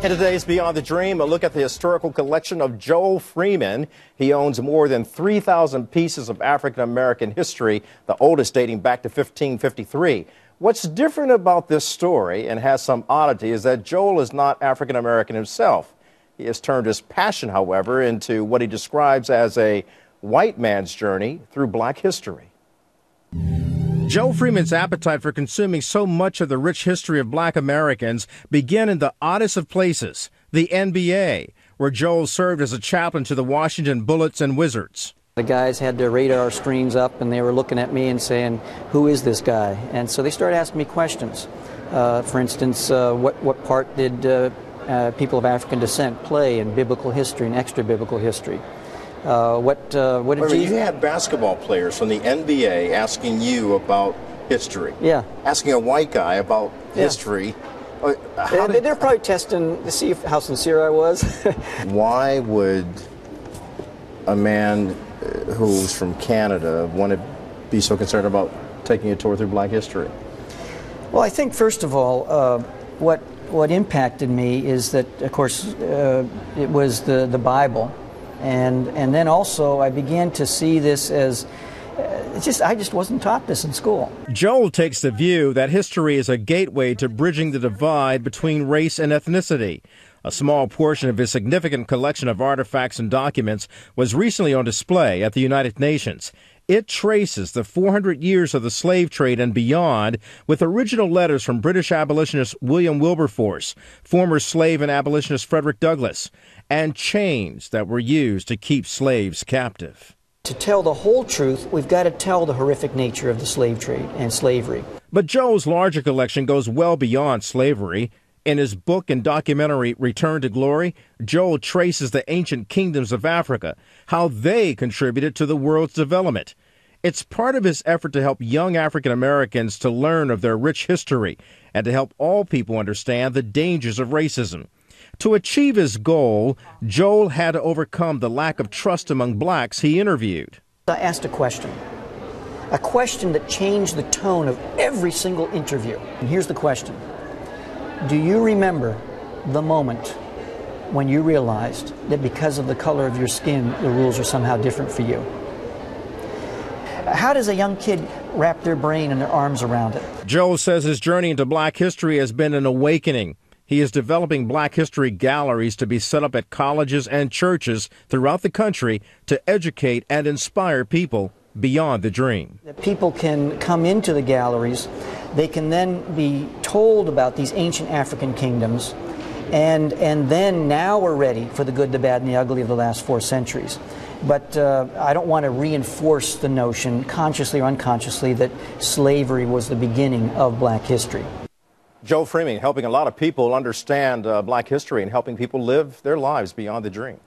And today's Beyond the Dream, a look at the historical collection of Joel Freeman. He owns more than 3,000 pieces of African-American history, the oldest dating back to 1553. What's different about this story and has some oddity is that Joel is not African-American himself. He has turned his passion, however, into what he describes as a white man's journey through black history. Joel Freeman's appetite for consuming so much of the rich history of black Americans began in the oddest of places, the NBA, where Joel served as a chaplain to the Washington Bullets and Wizards. The guys had their radar screens up and they were looking at me and saying, "Who is this guy?" And so they started asking me questions. For instance, what part did people of African descent play in biblical history and extra-biblical history? What did you had basketball players from the NBA asking you about history? Yeah. Asking a white guy about history. They're probably testing to see how sincere I was. Why would a man who's from Canada want to be so concerned about taking a tour through black history? Well, I think first of all, what impacted me is that, of course, it was the Bible. And then also I began to see this as, I just wasn't taught this in school. Joel takes the view that history is a gateway to bridging the divide between race and ethnicity. A small portion of his significant collection of artifacts and documents was recently on display at the United Nations. It traces the 400 years of the slave trade and beyond, with original letters from British abolitionist William Wilberforce, former slave and abolitionist Frederick Douglass, and chains that were used to keep slaves captive. To tell the whole truth, we've got to tell the horrific nature of the slave trade and slavery. But Joel's larger collection goes well beyond slavery. In his book and documentary, Return to Glory, Joel traces the ancient kingdoms of Africa, how they contributed to the world's development. It's part of his effort to help young African Americans to learn of their rich history and to help all people understand the dangers of racism. To achieve his goal, Joel had to overcome the lack of trust among blacks he interviewed. I asked a question that changed the tone of every single interview. And here's the question. Do you remember the moment when you realized that because of the color of your skin, the rules are somehow different for you? How does a young kid wrap their brain and their arms around it? Joel says his journey into black history has been an awakening. He is developing black history galleries to be set up at colleges and churches throughout the country to educate and inspire people beyond the dream. People can come into the galleries. They can then be told about these ancient African kingdoms, and then now we're ready for the good, the bad, and the ugly of the last 4 centuries. But I don't want to reinforce the notion, consciously or unconsciously, that slavery was the beginning of black history. Joel Freeman helping a lot of people understand black history and helping people live their lives beyond the dream.